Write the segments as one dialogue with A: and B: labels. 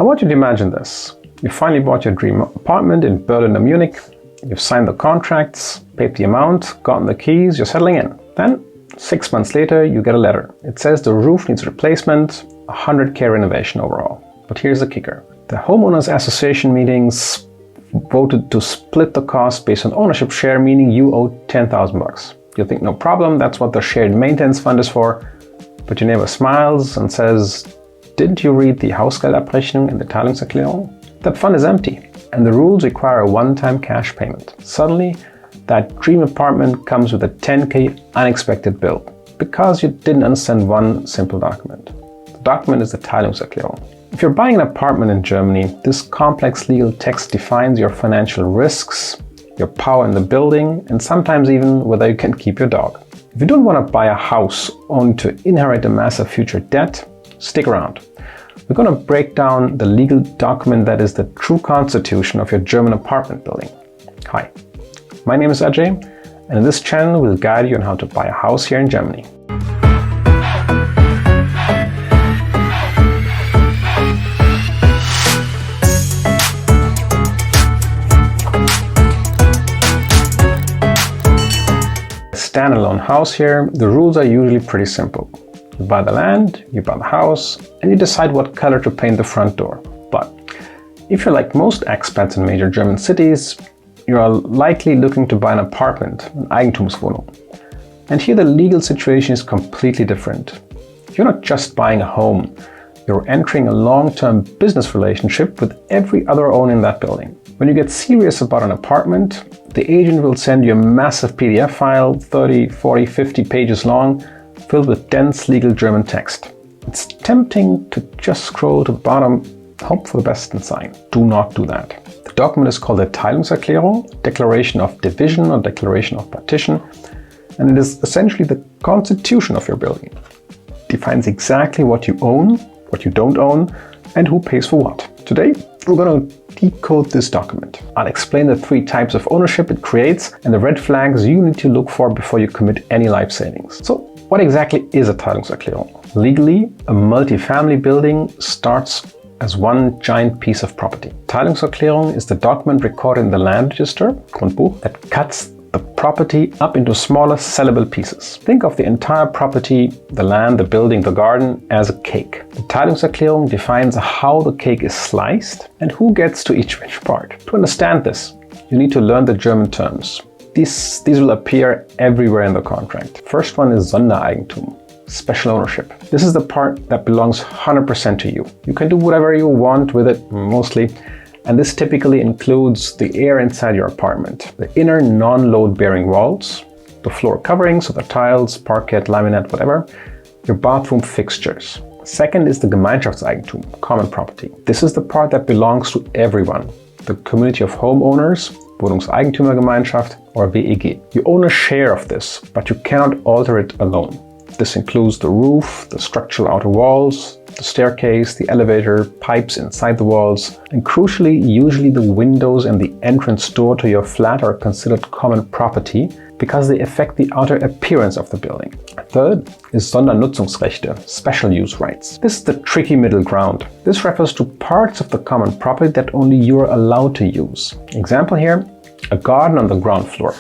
A: I want you to imagine this. You finally bought your dream apartment in Berlin or Munich. You've signed the contracts, paid the amount, gotten the keys, you're settling in. Then, 6 months later, you get a letter. It says the roof needs replacement, 100K renovation overall. But here's the kicker. The Homeowners Association meetings voted to split the cost based on ownership share, meaning you owe 10,000 bucks. You think no problem, that's what the shared maintenance fund is for. But your neighbor smiles and says, didn't you read the Hausgeldabrechnung in the Teilungserklärung? That fund is empty, and the rules require a one-time cash payment. Suddenly, that dream apartment comes with a 10K unexpected bill, because you didn't understand one simple document. The document is the Teilungserklärung. If you're buying an apartment in Germany, this complex legal text defines your financial risks, your power in the building, and sometimes even whether you can keep your dog. If you don't want to buy a house only to inherit a massive future debt, stick around. We're going to break down the legal document that is the true constitution of your German apartment building. Hi, my name is Ajay, and in this channel we'll guide you on how to buy a house here in Germany. Standalone house here, the rules are usually pretty simple. You buy the land, you buy the house, and you decide what color to paint the front door. But if you're like most expats in major German cities, you are likely looking to buy an apartment, an Eigentumswohnung. And here the legal situation is completely different. You're not just buying a home, you're entering a long-term business relationship with every other owner in that building. When you get serious about an apartment, the agent will send you a massive PDF file, 30, 40, 50 pages long, filled with dense legal German text. It's tempting to just scroll to the bottom, hope for the best and sign. Do not do that. The document is called a Teilungserklärung, Declaration of Division or Declaration of Partition, and it is essentially the constitution of your building. It defines exactly what you own, what you don't own, and who pays for what. Today, we're going to decode this document. I'll explain the 3 types of ownership it creates and the red flags you need to look for before you commit any life savings. So, what exactly is a Teilungserklärung? Legally, a multifamily building starts as one giant piece of property. Teilungserklärung is the document recorded in the land register, Grundbuch, that cuts the property up into smaller sellable pieces. Think of the entire property, the land, the building, the garden, as a cake. The Teilungserklärung defines how the cake is sliced and who gets to each part. To understand this, you need to learn the German terms. These will appear everywhere in the contract. First one is Sondereigentum, special ownership. This is the part that belongs 100% to you. You can do whatever you want with it, mostly, and this typically includes the air inside your apartment, the inner non-load bearing walls, the floor covering, so the tiles, parquet, laminate, whatever, your bathroom fixtures. Second is the Gemeinschaftseigentum, common property. This is the part that belongs to everyone, the community of homeowners, Wohnungseigentumergemeinschaft, or WEG. You own a share of this, but you cannot alter it alone. This includes the roof, the structural outer walls, the staircase, the elevator, pipes inside the walls, and crucially, usually the windows and the entrance door to your flat are considered common property because they affect the outer appearance of the building. Third is Sondernutzungsrechte, special use rights. This is the tricky middle ground. This refers to parts of the common property that only you are allowed to use. Example here, a garden on the ground floor.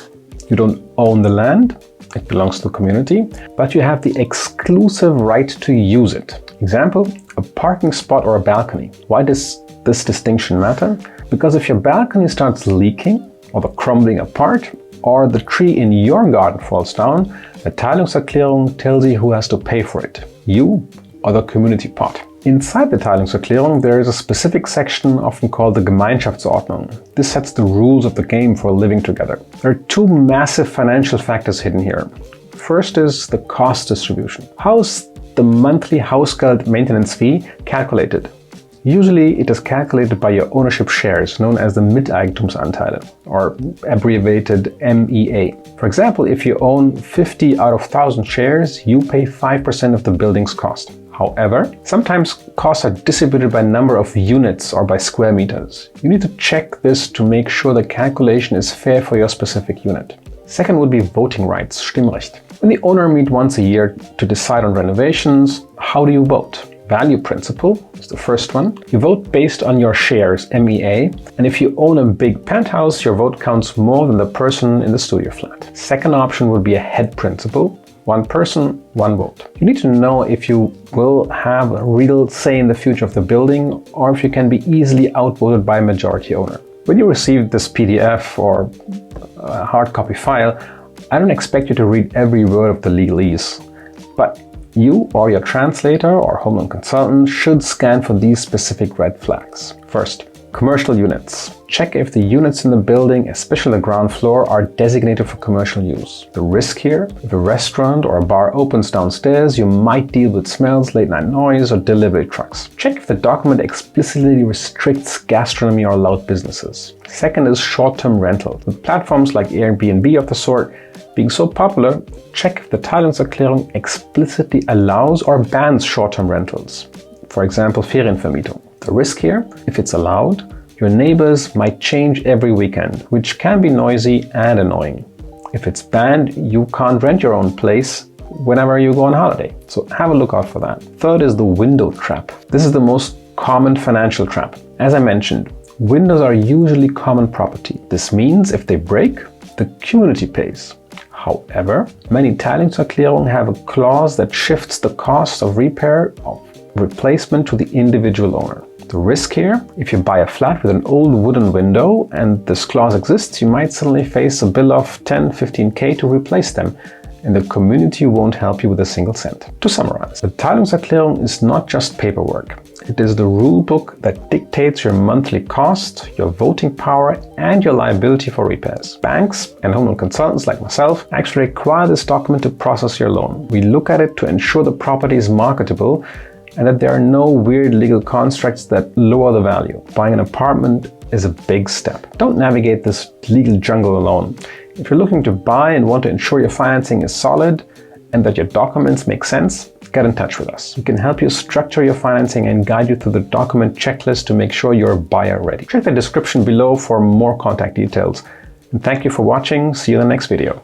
A: You don't own the land, it belongs to the community, but you have the exclusive right to use it. Example, a parking spot or a balcony. Why does this distinction matter? Because if your balcony starts leaking, or the crumbling apart, or the tree in your garden falls down, the Teilungserklärung tells you who has to pay for it, you or the community pot. Inside the Teilungserklärung there is a specific section often called the Gemeinschaftsordnung. This sets the rules of the game for living together. There are 2 massive financial factors hidden here. First is the cost distribution. How is the monthly Hausgeld maintenance fee calculated? Usually it is calculated by your ownership shares, known as the Miteigentumsanteile, or abbreviated MEA. For example, if you own 50 out of 1,000 shares, you pay 5% of the building's cost. However, sometimes costs are distributed by number of units or by square meters. You need to check this to make sure the calculation is fair for your specific unit. Second would be voting rights, Stimmrecht. When the owner meets once a year to decide on renovations, how do you vote? Value principle is the first one. You vote based on your shares, MEA, and if you own a big penthouse, your vote counts more than the person in the studio flat. Second option would be a head principle. One person, one vote. You need to know if you will have a real say in the future of the building or if you can be easily outvoted by a majority owner. When you receive this PDF or a hard copy file, I don't expect you to read every word of the legalese, but you or your translator or home loan consultant should scan for these specific red flags. First, commercial units. Check if the units in the building, especially the ground floor, are designated for commercial use. The risk here, if a restaurant or a bar opens downstairs, you might deal with smells, late night noise, or delivery trucks. Check if the document explicitly restricts gastronomy or loud businesses. Second is short-term rental. With platforms like Airbnb of the sort being so popular, check if the Teilungserklärung explicitly allows or bans short-term rentals. For example, Ferienvermietung. The risk here, if it's allowed, your neighbors might change every weekend, which can be noisy and annoying. If it's banned, you can't rent your own place whenever you go on holiday. So have a look out for that. Third is the window trap. This is the most common financial trap. As I mentioned, windows are usually common property. This means if they break, the community pays. However, many Teilungserklärungen have a clause that shifts the cost of repair or replacement to the individual owner. The risk here, if you buy a flat with an old wooden window and this clause exists, you might suddenly face a bill of 10-15K to replace them, and the community won't help you with a single cent. To summarize, the Teilungserklärung is not just paperwork. It is the rule book that dictates your monthly cost, your voting power, and your liability for repairs. Banks and home loan consultants like myself actually require this document to process your loan. We look at it to ensure the property is marketable and that there are no weird legal constructs that lower the value. Buying an apartment is a big step. Don't navigate this legal jungle alone. If you're looking to buy and want to ensure your financing is solid and that your documents make sense, get in touch with us. We can help you structure your financing and guide you through the document checklist to make sure you're buyer ready. Check the description below for more contact details. And thank you for watching. See you in the next video.